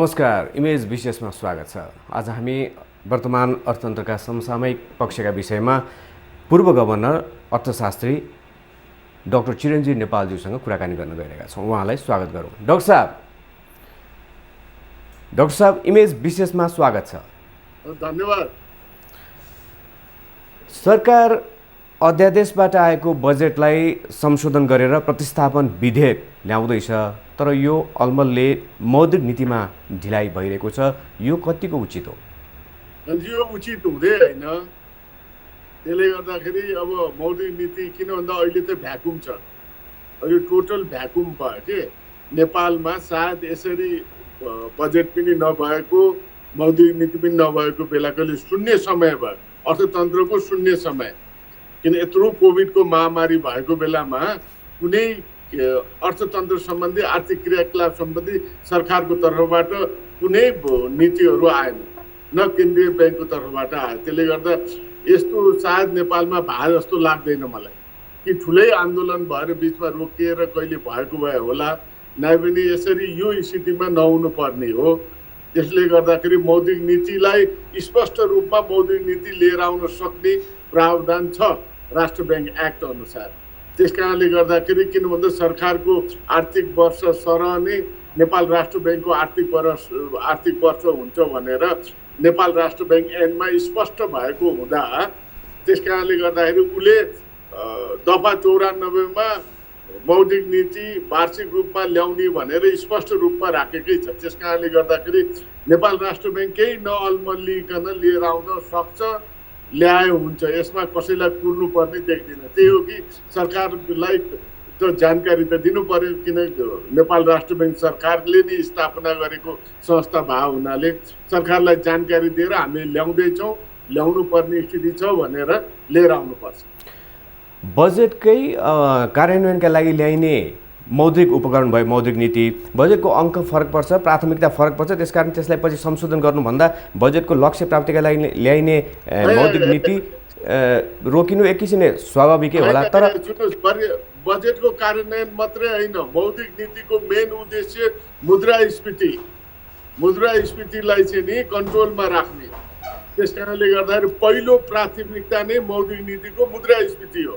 नमस्कार, इमेज विशेषमा स्वागत छ। आज हामी वर्तमान अर्थतन्त्रका समसामयिक पक्षका विषयमा पूर्व गभर्नर अर्थशास्त्री डाक्टर चिरञ्जीवी नेपालज्यूसँग कुराकानी गर्न गइरहेका छौँ। उहाँलाई स्वागत गरौँ। डाक्टर साहब, इमेज विशेषमा स्वागत छ। धन्यवाद। सरकार अध्यादेशबाट आएको बजेटलाई संशोधन गरेर प्रतिस्थापन विधेयक ल्याउँदैछ, तर यो अलमलले मौद्रिक नीतिमा ढिलाइ भइरहेको छ। यो कतिको उचित हो? यो उचित हुँदै होइन। त्यसले गर्दाखेरि अब मौद्रिक नीति किन भन्दा अहिले त भ्याकुम छ। यो टोटल भ्याकुम भयो के नेपालमा। सायद यसरी बजेट पनि नभएको, मौद्रिक नीति पनि नभएको बेलाको शून्य समय भयो, अर्थतन्त्रको शून्य समय। किन यत्रो कोभिडको महामारी भएको बेलामा कुनै अर्थतन्त्र सम्बन्धी, आर्थिक क्रियाकलाप सम्बन्धी सरकारको तर्फबाट कुनै नीतिहरू आएन, न केन्द्रीय ब्याङ्कको तर्फबाट आयो। त्यसले गर्दा यस्तो सायद नेपालमा भए जस्तो लाग्दैन मलाई, कि ठुलै आन्दोलन भएर बिचमा रोकिएर कहिले भएको भए होला, नै पनि यसरी यो स्थितिमा नहुनु पर्ने हो। त्यसले गर्दाखेरि मौद्रिक नीतिलाई स्पष्ट रूपमा मौद्रिक नीति लिएर आउन सक्ने प्रावधान छ राष्ट्र ब्याङ्क एक्ट अनुसार। त्यस कारणले गर्दाखेरि किन भन्दा सरकारको आर्थिक वर्ष सरह नै नेपाल राष्ट्र ब्याङ्कको आर्थिक वर्ष हुन्छ भनेर नेपाल राष्ट्र ब्याङ्क ऐनमा स्पष्ट भएको हुँदा, त्यस कारणले गर्दाखेरि उसले दफा 94मा मौद्रिक नीति वार्षिक रूपमा ल्याउने भनेर स्पष्ट रूपमा राखेकै छ। त्यस कारणले गर्दाखेरि नेपाल राष्ट्र ब्याङ्क केही नअल्मलिकन लिएर आउन सक्छ, ल्यायो हुन्छ। यसमा कसैलाई कुर्नुपर्ने देख्दिनँ। त्यही हो कि सरकारलाई त जानकारी त दिनु पर्यो, किन नेपाल राष्ट्र ब्याङ्क सरकारले नै स्थापना गरेको संस्था भए हुनाले सरकारलाई जानकारी दिएर हामी ल्याउँदैछौँ, ल्याउनु पर्ने स्थिति छ भनेर लिएर आउनुपर्छ। बजेटकै कार्यान्वयनका लागि ल्याइने मौद्रिक उपकरण भयो मौद्रिक नीति, बजेटको अङ्क फरक पर्छ, प्राथमिकता फरक पर्छ। त्यसकारण त्यसलाई पछि संशोधन गर्नुभन्दा बजेटको लक्ष्य प्राप्तिका लागि ल्याइने मौद्रिक नीति रोकिनु एक किसिमले स्वाभाविकै होला। तर बजेटको कार्यान्वयन मात्रै होइन, मौद्रिक नीतिको मेन उद्देश्य मुद्रास्फीतिलाई चाहिँ नि कन्ट्रोलमा राख्ने। त्यस कारणले गर्दाखेरि पहिलो प्राथमिकता नै मौद्रिक नीतिको मुद्रास्फीति हो।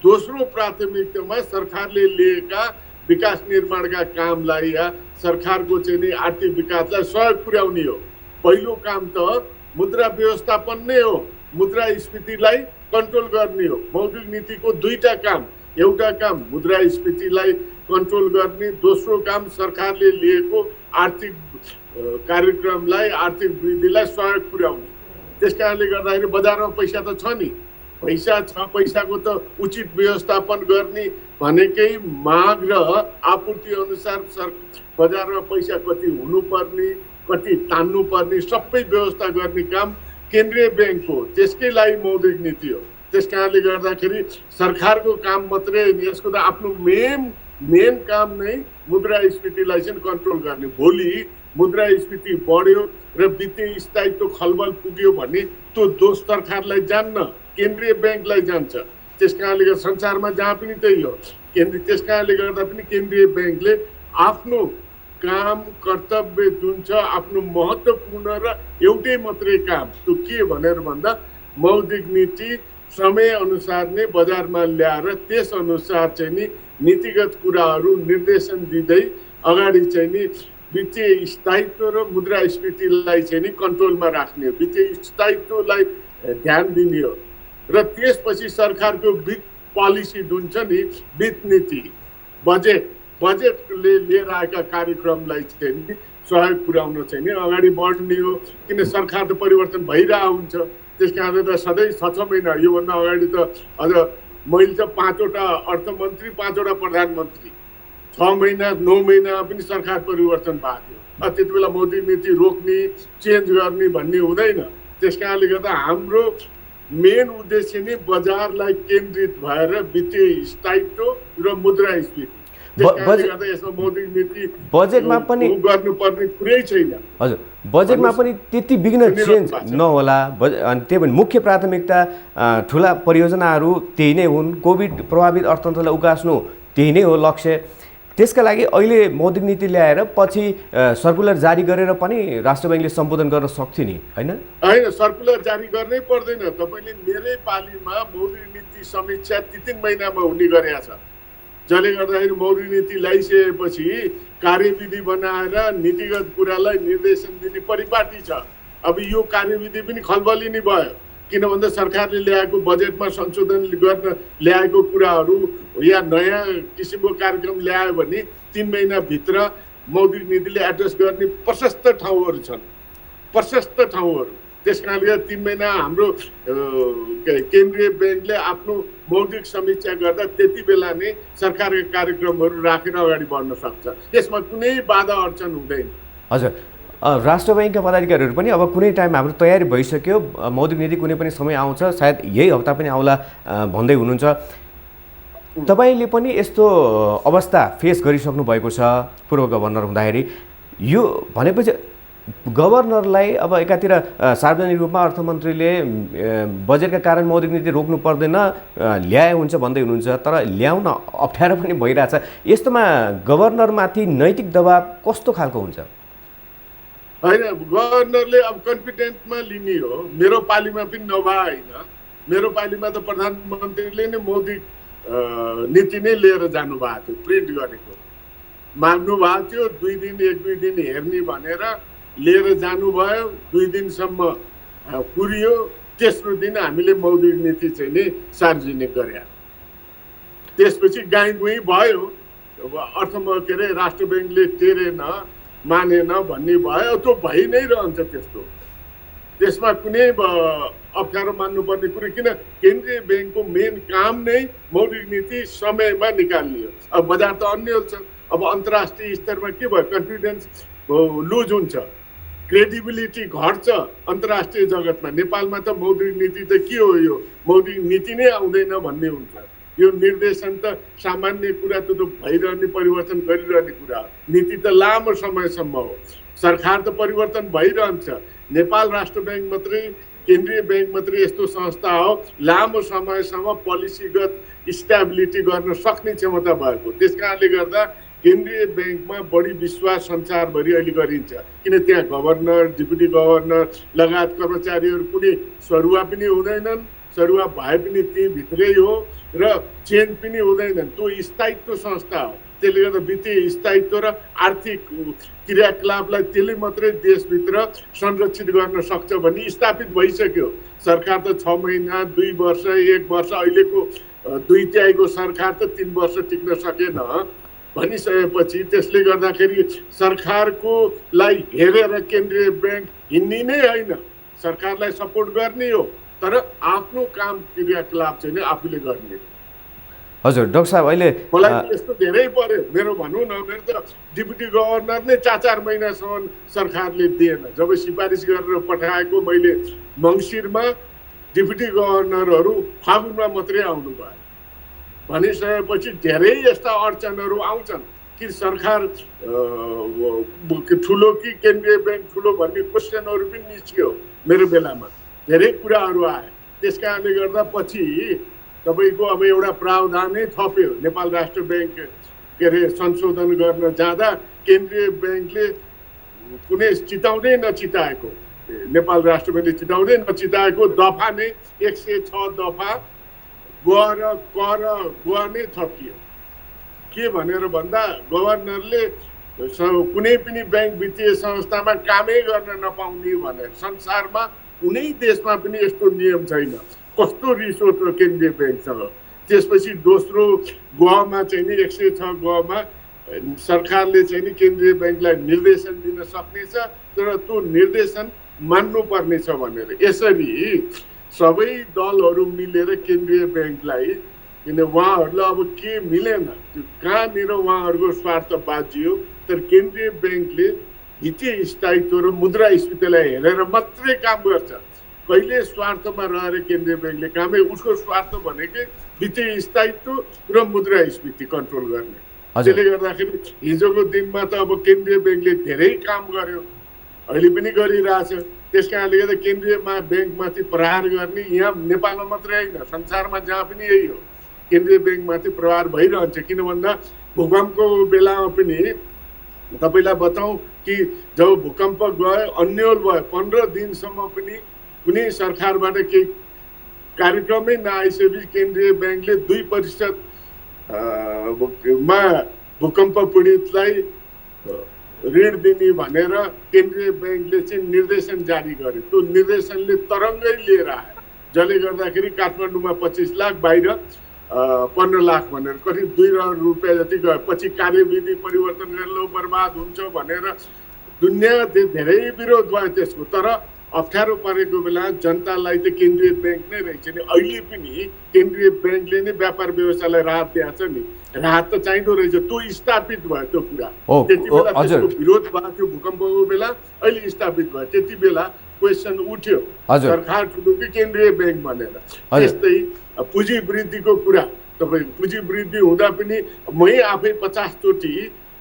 दोस्रो प्राथमिकतामा सरकारले लिएका विकास निर्माणका कामलाई या सरकारको चाहिँ नि आर्थिक विकासलाई सहयोग पुर्याउने हो। पहिलो काम त मुद्रा व्यवस्थापन नै हो, मुद्रास्फीतिलाई कन्ट्रोल गर्ने हो। मौद्रिक नीतिको दुईटा काम, एउटा काम मुद्रास्फीतिलाई कन्ट्रोल गर्ने, दोस्रो काम सरकारले लिएको आर्थिक कार्यक्रमलाई, आर्थिक वृद्धिलाई सहयोग पुर्याउने। त्यस कारणले गर्दाखेरि बजारमा पैसा त छ नि, पैसा छ, पैसाको त उचित व्यवस्थापन गर्ने भनेकै माग र आपूर्ति अनुसार बजारमा पैसा कति हुनुपर्ने, कति तान्नुपर्ने सबै व्यवस्था गर्ने काम केन्द्रीय ब्याङ्क हो। त्यसकै लागि मौद्रिक नीति हो। त्यस कारणले गर्दाखेरि सरकारको काम मात्रै होइन, यसको त आफ्नो मेन काम नै मुद्रास्फीतिलाई चाहिँ कन्ट्रोल गर्ने। भोलि मुद्रास्फीति बढ्यो र वित्तीय स्थायित्व खलबल पुग्यो भने त्यो दोष सरकारलाई जान्न, केन्द्रीय ब्याङ्कलाई जान्छ। त्यस कारणले गर्दा संसारमा जहाँ पनि त्यही हो। त्यस कारणले गर्दा पनि केन्द्रीय ब्याङ्कले आफ्नो काम कर्तव्य जुन छ, आफ्नो महत्त्वपूर्ण र एउटै मात्रै काम त्यो के भनेर भन्दा मौद्रिक नीति समय अनुसार नै बजारमा ल्याएर त्यस अनुसार चाहिँ नि नीतिगत कुराहरू निर्देशन दिँदै अगाडि चाहिँ नि वित्तीय स्थायित्व र मुद्रास्फीतिलाई चाहिँ नि कन्ट्रोलमा राख्ने हो, वित्तीय स्थायित्वलाई ध्यान दिने हो। र त्यसपछि सरकारको वित्त पोलिसी जुन छ नि, वित्त नीति, बजेटले लिएर आएका कार्यक्रमलाई चाहिँ नि सहयोग पुर्याउन चाहिँ नि अगाडि बढ्ने हो। किन सरकार त परिवर्तन भइरहेको हुन्छ। त्यस कारणले त सधैँ 6 महिना, योभन्दा अगाडि त अझ मैले त 5वटा अर्थमन्त्री, 5वटा प्रधानमन्त्री, 6 महिना 9 महिनामा पनि सरकार परिवर्तन भएको थियो। त्यति बेला मौद्रिक नीति रोक्ने, चेन्ज गर्ने भन्ने हुँदैन। त्यस कारणले गर्दा हाम्रो मेन उद्देश्य नै बजारलाई केन्द्रित भएर वित्तीय स्थायित्व र मुद्रास्फीति। बजेटमा पनि गर्नुपर्ने कुरै छैन। हजुर, बजेटमा पनि त्यति बिघ्न चेन्ज नहोला। अनि त्यही पनि मुख्य प्राथमिकता ठुला परियोजनाहरू त्यही नै हुन्। कोभिड प्रभावित अर्थतन्त्रलाई उकास्नु त्यही नै हो लक्ष्य। त्यसका लागि अहिले मौद्रिक नीति ल्याएर पछि सर्कुलर जारी गरेर पनि राष्ट्र ब्याङ्कले सम्बोधन गर्न सक्थ्यो नि, होइन? होइन, सर्कुलर जारी गर्नै पर्दैन। तपाईँले मेरै पालीमा मौद्रिक नीति समीक्षा 3 महिनामा हुने गरेका छ, जसले गर्दाखेरि मौद्रिक नीति ल्याइसकेपछि कार्यविधि बनाएर नीतिगत कुरालाई निर्देशन दिने परिपाटी छ। अब यो कार्यविधि पनि खलबली नै भयो, किन भन्दा सरकारले ल्याएको बजेटमा संशोधन गर्न ल्याएको कुराहरू या नयाँ किसिमको कार्यक्रम ल्यायो भने 3 महिनाभित्र मौद्रिक नीतिले एड्रेस गर्ने प्रशस्त ठाउँहरू छन्, प्रशस्त ठाउँहरू। त्यस कारणले 3 महिना हाम्रो केन्द्रीय ब्याङ्कले आफ्नो मौद्रिक समीक्षा गर्दा त्यति बेला नै सरकारका कार्यक्रमहरू राखेर अगाडि बढ्न सक्छ। यसमा कुनै बाधा अडचन हुँदैन। हजुर, राष्ट्र ब्याङ्कका पदाधिकारीहरू पनि अब कुनै टाइम हाम्रो तयारी भइसक्यो, मौद्रिक नीति कुनै पनि समय आउँछ, सायद यही हप्ता पनि आउला भन्दै हुनुहुन्छ। तपाईँले पनि यस्तो अवस्था फेस गरिसक्नु भएको छ पूर्व गभर्नर हुँदाखेरि। यो भनेपछि गभर्नरलाई अब एकातिर सार्वजनिक रूपमा अर्थमन्त्रीले बजेटका कारण मौद्रिक नीति रोक्नु पर्दैन, ल्याए हुन्छ भन्दै हुनुहुन्छ, तर ल्याउन अप्ठ्यारो पनि भइरहेछ। यस्तोमा गभर्नरमाथि नैतिक दबाब कस्तो खालको हुन्छ? होइन, गभर्नरले अब कन्फिडेन्टमा लिने हो। मेरो पालीमा पनि नभए होइन, मेरो पालीमा त प्रधानमन्त्रीले नै मौद्रिक नीति नै लिएर जानुभएको थियो, प्रिन्ट गरेको माग्नु भएको थियो। 1-2 दिन हेर्ने भनेर लिएर जानुभयो, 2 दिनसम्म पुर्यो। तेस्रो दिन हामीले मौद्रिक नीति चाहिँ नि सार्वजनिक गरे। त्यसपछि गाई गुई भयो, के अरे राष्ट्र ब्याङ्कले टेरेन मानेन भन्ने भयो। त्यो भइ नै रहन्छ त्यस्तो। त्यसमा कुनै अप्ठ्यारो मान्नुपर्ने कुरो, किन केन्द्रीय ब्याङ्कको मेन काम नै मौद्रिक नीति समयमा निकाल्ने हो। अब बजार त अन्य हुन्छ। अब अन्तर्राष्ट्रिय स्तरमा के भयो, कन्फिडेन्स लुज हुन्छ, क्रेडिबिलिटी घट्छ अन्तर्राष्ट्रिय जगतमा। नेपालमा त मौद्रिक नीति त के हो, यो मौद्रिक नीति नै आउँदैन भन्ने हुन्छ। यो निर्देशन त सामान्य कुरा, त भइरहने परिवर्तन गरिरहने कुरा हो। नीति त लामो समयसम्म हो। सरकार त परिवर्तन भइरहन्छ। नेपाल राष्ट्र ब्याङ्क मात्रै, केन्द्रीय ब्याङ्क मात्रै यस्तो संस्था हो लामो समयसम्म पोलिसीगत स्टेबिलिटी गर्न सक्ने क्षमता भएको। त्यस कारणले गर्दा केन्द्रीय ब्याङ्कमा बढी विश्वास संसारभरि अहिले गरिन्छ, किन त्यहाँ गभर्नर, डिप्युटी गभर्नर लगायत कर्मचारीहरू कुनै सरुवा पनि हुँदैनन्। सरुवा भए पनि त्यही भित्रै हो र चेन्ज पनि हुँदैनन्। त्यो स्थायित्व संस्था हो। त्यसले गर्दा वित्तीय स्थायित्व र आर्थिक क्रियाकलापलाई त्यसले मात्रै देशभित्र संरक्षित गर्न सक्छ भन्ने स्थापित भइसक्यो। सरकार त 6 महिना, 2 वर्ष, 1 वर्ष, अहिलेको 2/3 सरकार त 3 वर्ष टिक्न सकेन भनिसकेपछि, त्यसले गर्दाखेरि सरकारको लाई हेरेर केन्द्रीय ब्याङ्क हिँड्ने नै होइन, सरकारलाई सपोर्ट गर्ने हो, तर आफ्नो काम क्रियाकलाप चाहिँ आफूले गर्ने। हजुर डाक्टर साहब, अहिले मलाई यस्तो धेरै पर्यो। मेरो भनौँ न, मेरो त डिप्युटी गभर्नर नै 4 महिनासम्म सरकारले दिएन। जब सिफारिस गरेर पठाएको मैले मङ्सिरमा, डिप्युटी गभर्नरहरू फागुनमा मात्रै आउनुभयो। भनिसकेपछि धेरै यस्ता अडचनहरू आउँछन् कि सरकार ठुलो कि केन्द्रीय ब्याङ्क ठुलो भन्ने क्वेसनहरू पनि निस्कियो मेरो बेलामा। धेरै कुराहरू आए। त्यस कारणले गर्दा पछि तपाईँको अब एउटा प्रावधानै थप्यो। नेपाल राष्ट्र ब्याङ्क के अरे संशोधन गर्न जाँदा केन्द्रीय ब्याङ्कले कुनै चिताउँदै नचिताएको, नेपाल राष्ट्र ब्याङ्कले चिताउँदै नचिताएको दफा नै 106 दफा ग र क र ग नै थपियो। के भनेर भन्दा गभर्नरले कुनै पनि ब्याङ्क वित्तीय संस्थामा कामै गर्न नपाउने भनेर। संसारमा कुनै देशमा पनि यस्तो नियम छैन। कस्तो रिस उठ्यो केन्द्रीय ब्याङ्कसँग। त्यसपछि दोस्रो गमा चाहिँ नि 106 गमा सरकारले चाहिँ नि केन्द्रीय ब्याङ्कलाई निर्देशन दिन सक्नेछ, तर त्यो निर्देशन मान्नुपर्ने छ भनेर। यसरी सबै दलहरू मिलेर केन्द्रीय ब्याङ्कलाई, किन उहाँहरूलाई अब के मिलेन, त्यो कहाँनिर उहाँहरूको स्वार्थ बाजियो। तर केन्द्रीय ब्याङ्कले वित्तीय स्थायित्व र मुद्रास्फीतिलाई हेरेर मात्रै काम गर्छ। कहिले स्वार्थमा रहेर केन्द्रीय ब्याङ्कले कामै, उसको स्वार्थ भनेकै वित्तीय स्थायित्व र मुद्रास्फीति कन्ट्रोल गर्ने। त्यसले गर्दाखेरि हिजोको दिनमा त अब केन्द्रीय ब्याङ्कले धेरै काम गर्यो, अहिले पनि गरिरहेछ। त्यस कारणले गर्दा केन्द्रीय ब्याङ्कमाथि प्रहार गर्ने यहाँ नेपालमा मात्रै होइन, संसारमा जहाँ पनि यही हो। केन्द्रीय ब्याङ्कमाथि प्रहार भइरहन्छ, किन भन्दा भूकम्पको बेलामा पनि तपाईँलाई बताउँ कि जब भूकम्प गयो अन्यल भयो 15 दिनसम्म पनि कुनै सरकारबाट केही कार्यक्रमै नआइसकेपछि केन्द्रीय ब्याङ्कले 2% मा भूकम्प पीडितलाई ऋण दिने भनेर केन्द्रीय ब्याङ्कले चाहिँ निर्देशन जारी गर्यो। त्यो निर्देशनले तरङ्गै लिएर आयो, जसले गर्दाखेरि काठमाडौँमा 25 लाख, बाहिर 15 लाख भनेर करिब 2 रुपियाँ जति गयो। पछि कार्यविधि परिवर्तन गरेर बर्बाद हुन्छ भनेर दुनियाँ धेरै विरोध भयो त्यसको। तर अप्ठ्यारो परेको बेला जनतालाई चाहिँ केन्द्रीय ब्याङ्क नै रहेछ नि। अहिले पनि केन्द्रीय ब्याङ्कले नै व्यापार व्यवसायलाई राहत दिएको छ नि। राहत त चाहिँदो रहेछ, त्यो स्थापित भयो त्यो कुरा। त्यति बेला त्यसको विरोध भएको थियो भूकम्पको बेला, अहिले स्थापित भयो। त्यति बेला क्वेसन उठ्यो सरकार ठुलो कि केन्द्रीय ब्याङ्क भनेर। त्यस्तै पुँजी वृद्धिको कुरा, तपाईँ पुँजी वृद्धि हुँदा पनि मै आफै 50 चोटि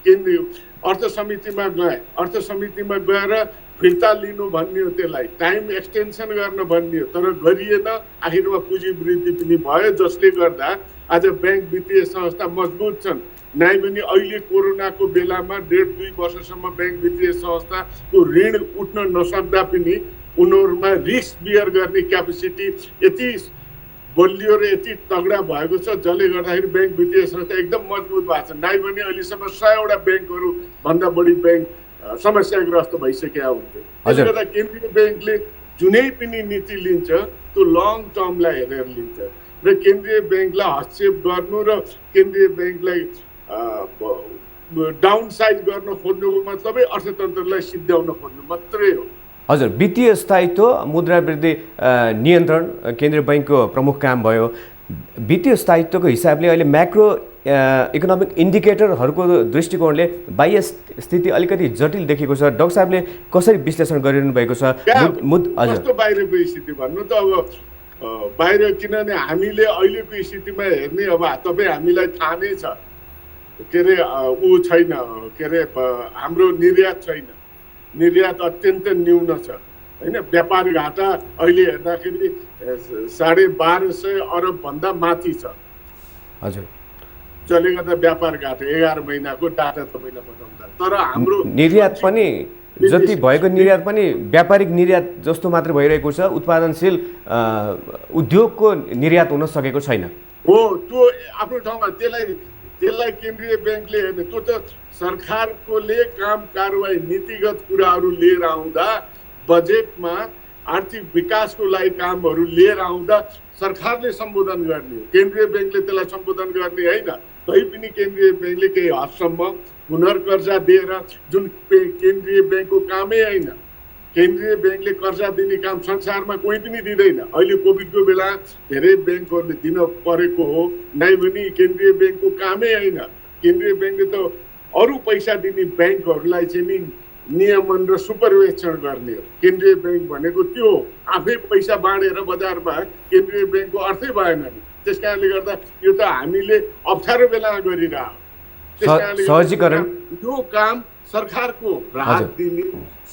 केन्द्रीय अर्थ समितिमा गएँ। अर्थ समितिमा गएर फिर्ता लिनु भन्ने हो, त्यसलाई टाइम एक्सटेन्सन गर्न भन्ने हो, तर गरिएन। आखिरमा पुँजी वृद्धि पनि भयो, जसले गर्दा आज ब्याङ्क वित्तीय संस्था मजबुत छन्। नै पनि अहिले कोरोनाको बेलामा 1.5-2 वर्षसम्म ब्याङ्क वित्तीय संस्थाको ऋण उठ्न नसक्दा पनि उनीहरूमा रिस्क बियर गर्ने क्यापेसिटी यति बलियो र यति तगडा भएको छ, जसले गर्दाखेरि ब्याङ्क वित्तीय संस्था एकदम मजबुत भएको छ। नै पनि अहिलेसम्म 100 ब्याङ्कहरू भन्दा बढी ब्याङ्क समस्याग्रस्त भइसकेका हुन्थ्यो। त्यसले गर्दा केन्द्रीय ब्याङ्कले जुनै पनि नीति लिन्छ त्यो लङ टर्मलाई हेरेर लिन्छ र केन्द्रीय ब्याङ्कलाई हस्तक्षेप गर्नु र केन्द्रीय ब्याङ्कलाई डाउन साइज गर्न खोज्नुको मतलबै अर्थतन्त्रलाई सिद्ध्याउन खोज्नु मात्रै हो। हजुर, वित्तीय स्थायित्व, मुद्रावृद्धि नियन्त्रण केन्द्रीय ब्याङ्कको प्रमुख काम भयो। वित्तीय स्थायित्वको हिसाबले अहिले म्याक्रो इकोनोमिक इन्डिकेटरहरूको दृष्टिकोणले बाह्य स्थिति अलिकति जटिल देखेको छ। डाक्टर साहबले कसरी विश्लेषण गरिरहनु भएको छ? कस्तो बाहिरको स्थिति भन्नु त? अब बाहिर, किनभने हामीले अहिलेको स्थितिमा हेर्ने, अब तपाईँ हामीलाई थाहा नै छ के अरे ऊ छैन, के अरे हाम्रो निर्यात छैन, निर्यात अत्यन्त न्यून छ होइन। व्यापार घाटा अहिले हेर्दाखेरि 1250 अरब भन्दा माथि छ। हजुर, जसले गर्दा व्यापार घाटा 11 महिनाको डाटा तपाईँलाई बताउँदा। तर हाम्रो निर्यात पनि जति भएको निर्यात पनि व्यापारिक निर्यात जस्तो मात्र भइरहेको छ, उत्पादनशील उद्योगको निर्यात हुन सकेको छैन। हो, त्यो आफ्नो ठाउँमा त्यसलाई केन्द्रीय ब्याङ्कले हेर्ने। त्यो त सरकारकोले काम कारवाही नीतिगत कुराहरू लिएर आउँदा, बजेटमा आर्थिक विकासको लागि कामहरू लिएर आउँदा सरकारले सम्बोधन गर्ने, केन्द्रीय ब्याङ्कले त्यसलाई सम्बोधन गर्ने होइन। तैपनि केन्द्रीय ब्याङ्कले केही हदसम्म पुनर्कर्जा दिएर, जुन केन्द्रीय ब्याङ्कको कामै होइन। केन्द्रीय ब्याङ्कले कर्जा दिने काम संसारमा कोही पनि दिँदैन। अहिले कोभिडको बेला धेरै ब्याङ्कहरूले दिन परेको हो, नै पनि केन्द्रीय ब्याङ्कको कामै होइन। केन्द्रीय ब्याङ्कले त अरू पैसा दिने ब्याङ्कहरूलाई चाहिँ नि नियमन र सुपरभिजन गर्ने हो। केन्द्रीय ब्याङ्क भनेको त्यो आफै पैसा बाँडेर बजारमा केन्द्रीय ब्याङ्कको अर्थै भएन नि। त्यस कारणले गर्दा यो त हामीले अप्ठ्यारो बेलामा गरिरहेको। त्यस कारणले यो काम सरकारको राहत दिने,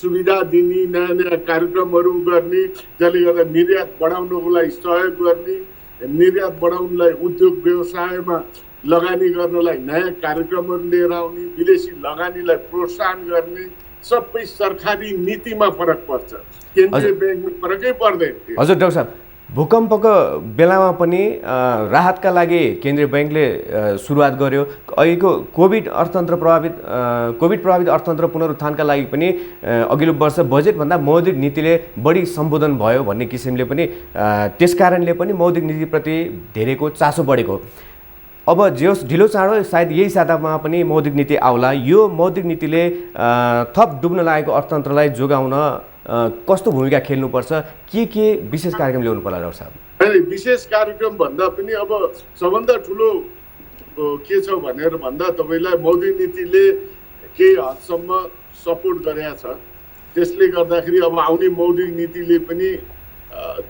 सुविधा दिने, नयाँ नयाँ कार्यक्रमहरू गर्ने, जसले गर्दा निर्यात बढाउनको लागि सहयोग गर्ने, निर्यात बढाउनलाई उद्योग व्यवसायमा लगानी गर्नलाई नयाँ कार्यक्रमहरू लिएर आउने, विदेशी लगानीलाई प्रोत्साहन गर्ने, सबै सरकारी नीतिमा फरक पर्छ। केन्द्रीय ब्याङ्कमा फरकै पर्दैन। हजुर डाक्टर साहब, भूकम्पको बेलामा पनि राहतका लागि केन्द्रीय ब्याङ्कले सुरुवात गर्यो। अहिलेको कोभिड प्रभावित अर्थतन्त्र पुनरुत्थानका लागि पनि अघिल्लो वर्ष बजेटभन्दा मौद्रिक नीतिले बढी सम्बोधन भयो भन्ने किसिमले पनि, त्यस कारणले पनि मौद्रिक नीतिप्रति धेरैको चासो बढेको। अब जे ढिलो चाँडो सायद यही सातामा पनि मौद्रिक नीति आउला। यो मौद्रिक नीतिले थप डुब्न लागेको अर्थतन्त्रलाई जोगाउन कस्तो भूमिका खेल्नुपर्छ? के विशेष कार्यक्रम ल्याउनु पर्ला डाक्टर साहब? विशेष कार्यक्रम भन्दा पनि अब सबभन्दा ठुलो के छ भनेर भन्दा तपाईँलाई मौद्रिक नीतिले केही हदसम्म सपोर्ट गरेका छ। त्यसले गर्दाखेरि अब आउने मौद्रिक नीतिले पनि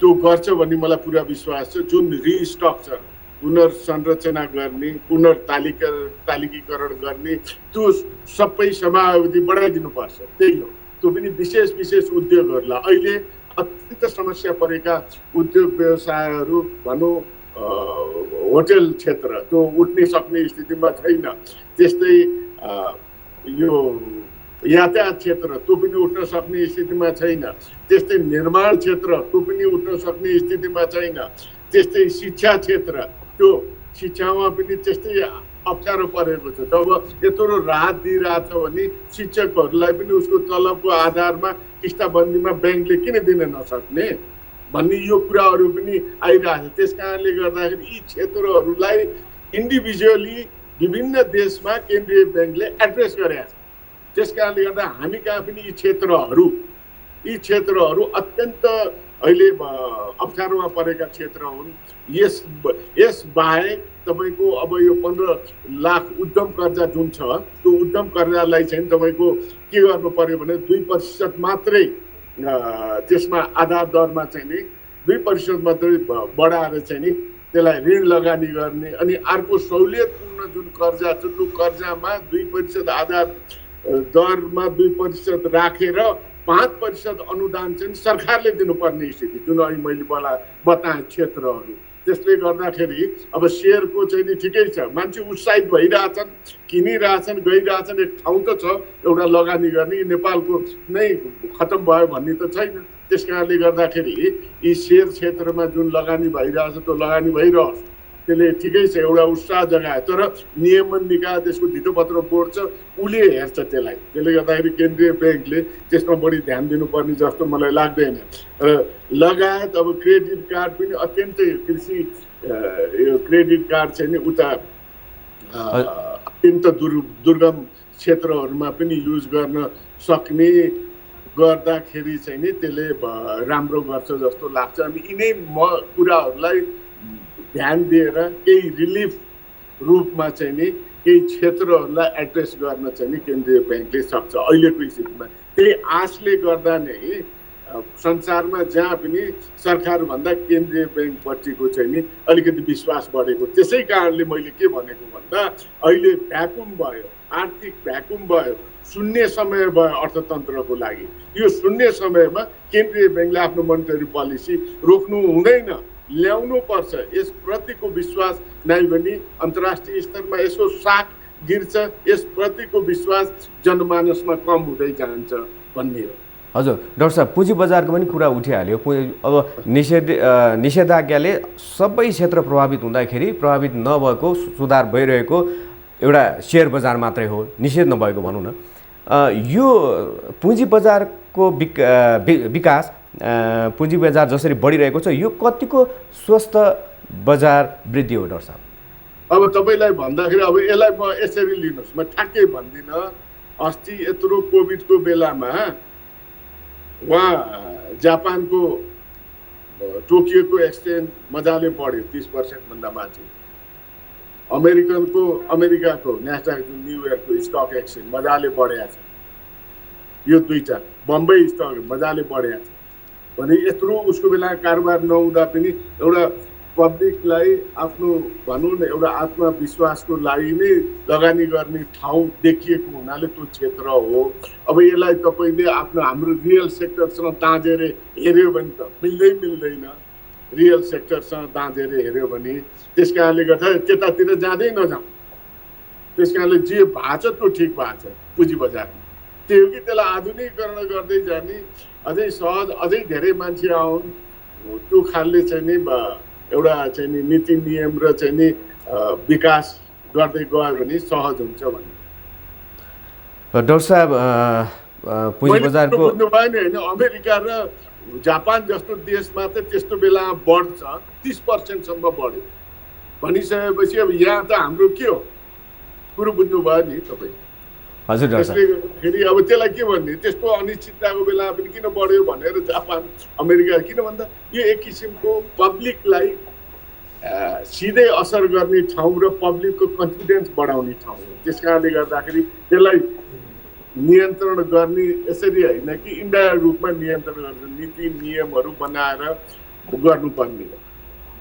त्यो गर्छ भन्ने मलाई पुरा विश्वास छ। जुन रिस्ट्रक्चर, पुनर्संरचना गर्ने, पुनर्तालिकीकरण गर्ने, त्यो सबै समयावधि बढाइदिनुपर्छ। त्यही हो। त्यो पनि विशेष उद्योगहरूलाई, अहिले अत्यन्त समस्या परेका उद्योग व्यवसायहरू भनौँ, होटल क्षेत्र त्यो उठ्न सक्ने स्थितिमा छैन। त्यस्तै यो यातायात क्षेत्र त्यो पनि उठ्न सक्ने स्थितिमा छैन। त्यस्तै निर्माण क्षेत्र त्यो पनि उठ्न सक्ने स्थितिमा छैन। त्यस्तै शिक्षा क्षेत्र त्यो शिक्षामा पनि त्यस्तै अप्ठ्यारो परेको छ। जब यत्रो राहत दिइरहेछ भने शिक्षकहरूलाई पनि उसको तलबको आधारमा किस्ताबन्दीमा ब्याङ्कले किन दिन नसक्ने भन्ने यो कुराहरू पनि आइरहेछ। त्यस कारणले गर्दाखेरि यी क्षेत्रहरूलाई इन्डिभिजुअली विभिन्न देशमा केन्द्रीय ब्याङ्कले एड्रेस गरेका छ। त्यस कारणले गर्दा हामी कहाँ पनि यी क्षेत्रहरू अत्यन्त अहिले अप्ठ्यारोमा परेका क्षेत्र हुन्। यस बाहेक तपाईँको अब यो 15 लाख उद्यम कर्जा जुन छ त्यो उद्यम कर्जालाई चाहिँ तपाईँको के गर्नु पर्यो भने 2% मात्रै त्यसमा आधार दरमा चाहिँ नि 2% मात्रै बढाएर चाहिँ नि त्यसलाई ऋण लगानी गर्ने। अनि अर्को सहुलियतपूर्ण जुन कर्जा छ त्यो कर्जामा 2% आधार दरमा 2% राखेर 5% अनुदान चाहिँ सरकारले दिनुपर्ने स्थिति जुन अहिले मैले बताएँ क्षेत्रहरू। त्यसले गर्दाखेरि अब सेयरको चाहिँ नि ठिकै छ, मान्छे उत्साहित भइरहेछन्, किनिरहेछन्, गइरहेछन्। एक ठाउँ त छ एउटा लगानी गर्ने, नेपालको नै खतम भयो भन्ने त छैन। त्यस कारणले गर्दाखेरि यी सेयर क्षेत्रमा जुन लगानी भइरहेछ त्यो लगानी भइरहोस्, त्यसले ठिकै छ, एउटा उत्साह जगायो। तर नियमन निकाय त्यसको धितोपत्र बोर्ड छ, उसले हेर्छ त्यसलाई। त्यसले गर्दाखेरि केन्द्रीय ब्याङ्कले त्यसमा बढी ध्यान दिनुपर्ने जस्तो मलाई लाग्दैन। र लगायत अब क्रेडिट कार्ड पनि अत्यन्तै कृषि यो क्रेडिट कार्ड चाहिँ नि उता अत्यन्त दुर्गम क्षेत्रहरूमा पनि युज गर्न सक्ने गर्दाखेरि चाहिँ नि त्यसले राम्रो गर्छ जस्तो लाग्छ। अनि यिनै कुराहरूलाई ध्यान दिएर केही रिलिफ रूपमा चाहिँ नि केही क्षेत्रहरूलाई एड्रेस गर्न चाहिँ नि केन्द्रीय ब्याङ्कले सक्छ अहिलेको स्थितिमा। त्यही आशले गर्दा नै संसारमा जहाँ पनि सरकारभन्दा केन्द्रीय ब्याङ्कपट्टिको चाहिँ नि अलिकति विश्वास बढेको। त्यसै कारणले मैले के भनेको भन्दा अहिले भ्याकुम भयो, आर्थिक भ्याकुम भयो, शून्य समय भयो अर्थतन्त्रको लागि। यो शून्य समयमा केन्द्रीय ब्याङ्कले आफ्नो मोनिटरी पोलिसी रोक्नु हुँदैन, ल्याउनु पर्छ। यसप्रतिको विश्वास नै भने अन्तर्राष्ट्रिय स्तरमा यसको साख गिर्छ, यसप्रतिको विश्वास जनमानसमा कम हुँदै जान्छ भन्ने हो। हजुर डाक्टर साहब, पुँजी बजारको पनि कुरा उठिहाल्यो। अब निषेधाज्ञाले सबै क्षेत्र प्रभावित हुँदाखेरि प्रभावित नभएको सुधार भइरहेको एउटा सेयर बजार मात्रै हो, निषेध नभएको भनौँ न। यो पुँजी बजारको विकास, पुँजी बजार जसरी बढिरहेको छ, यो कतिको स्वस्थ बजार वृद्धि हो डाक्टर साहब? अब तपाईँलाई भन्दाखेरि अब यसलाई म यसरी लिनुहोस्, म ठ्याक्कै भन्दिनँ। अस्ति यत्रो कोभिडको बेलामा उहाँ जापानको टोकियोको एक्सचेन्ज मजाले बढ्यो 30% भन्दा माथि। अमेरिकाको न्यासडाक जुन न्युयोर्कको स्टक एक्सचेन्ज मजाले बढेको छ। यो दुईटा बम्बई स्टक मजाले बढेको छ भने यत्रो उसको बेला कारोबार नहुँदा पनि एउटा पब्लिकलाई आफ्नो भनौँ न एउटा आत्मविश्वासको लागि नै लगानी गर्ने ठाउँ देखिएको हुनाले त्यो क्षेत्र हो। अब यसलाई तपाईँले हाम्रो रियल सेक्टरसँग दाँजेर हेऱ्यो भने त मिल्दैन। रियल सेक्टरसँग दाँजेर हेऱ्यो भने त्यस कारणले गर्दा त्यतातिर जाँदै नजाउँ। त्यस कारणले जे भएको छ त्यो ठिक भएको छ पुँजी बजारमा। त्यो हो कि त्यसलाई आधुनिकीकरण गर्दै जाने, अझै सहज, अझै धेरै मान्छे आउन्, त्यो खालले चाहिँ नि एउटा चाहिँ नि नीति नियम र चाहिँ नि विकास गर्दै गयो भने सहज हुन्छ भन्ने। डाक्टर साहब, पुँजी बजारको बुझ्नुभयो नि होइन, अमेरिका र जापान जस्तो देशमा त त्यस्तो बेला बढ्छ 30%सम्म बढ्यो भनिसकेपछि अब यहाँ त हाम्रो के हो कुरो बुझ्नुभयो नि तपाईँ। हजुर डाक्टर साहब, त्यसले गर्दाखेरि अब त्यसलाई के भन्ने, त्यस्तो अनिश्चितताको बेला पनि किन बढ्यो भनेर जापान अमेरिका, किन भन्दा यो एक किसिमको पब्लिकलाई सिधै असर गर्ने ठाउँ र पब्लिकको कन्फिडेन्स बढाउने ठाउँ हो। त्यस कारणले गर्दाखेरि त्यसलाई नियन्त्रण गर्ने यसरी होइन कि इन्डायरेक्ट रूपमा नियन्त्रण गर्छ, नीति नियमहरू बनाएर गर्नुपर्ने हो।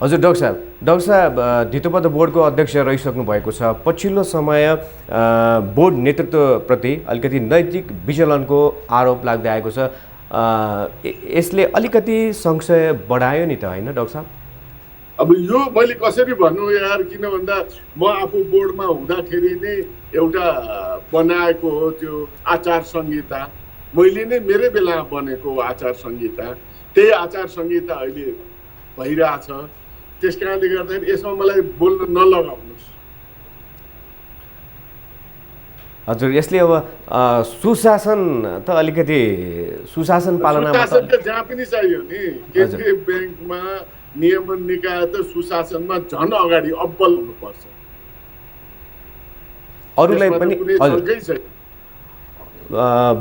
हजुर डाक्टर साहब, धितोपत्र बोर्डको अध्यक्ष रहिसक्नु भएको छ। पछिल्लो समय बोर्ड नेतृत्वप्रति अलिकति नैतिक विचलनको आरोप लाग्दै आएको छ। यसले अलिकति संशय बढायो नि त होइन डाक्टर साहब? अब यो मैले कसरी भन्नु यार, किन भन्दा म आफू बोर्डमा हुँदाखेरि नै एउटा बनाएको हो त्यो आचार संहिता, मैले नै मेरै बेलामा बनेको आचार संहिता, त्यही आचार संहिता अहिले भइरहेछ। त्यस कारणले गर्दाखेरि यसमा मलाई बोल्न नलगाउनुहोस्। हजुर, यसले अब सुशासन त अलिकति सुशासन पालनामा सुशासन त त जहाँ पनि चाहियो नि। केन्द्रीय ब्याङ्कमा नियमन निकाय त सुशासनमा झन् अगाडि अब्बल हुनुपर्छ। अरूलाई त्यसमा त पनि कुनै हजुर, छलकै छैन।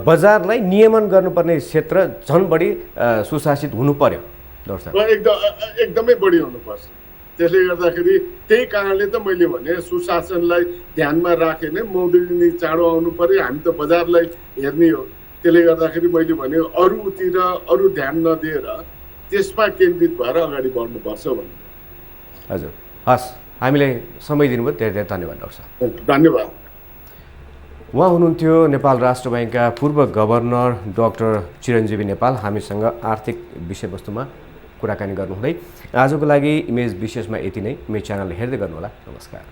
बजारलाई नियमन गर्नुपर्ने क्षेत्र झन् बढी सुशासित हुनु पर्यो डाक्टर साहब। एकदमै बढी हुनुपर्छ। त्यसले गर्दाखेरि त्यही कारणले त मैले भने सुशासनलाई ध्यानमा राखेर नै मौद्रिक नीति चाँडो आउनु पर्यो। हामी त बजारलाई हेर्ने हो। त्यसले गर्दाखेरि मैले भने अरूतिर अरू ध्यान नदिएर त्यसमा केन्द्रित भएर अगाडि बढ्नुपर्छ भन्ने। हजुर, हस्, हामीलाई समय दिनुभयो, धेरै धेरै धन्यवाद डाक्टर साहब। धन्यवाद। उहाँ हुनुहुन्थ्यो नेपाल राष्ट्र ब्याङ्कका पूर्व गभर्नर डाक्टर चिरञ्जीवी नेपाल, हामीसँग आर्थिक विषयवस्तुमा कुराकानी गर्नुहुँदै। आजको लागि इमेज विशेषमा यति नै। मेरो च्यानल हेर्दै गर्नुहोला। नमस्कार।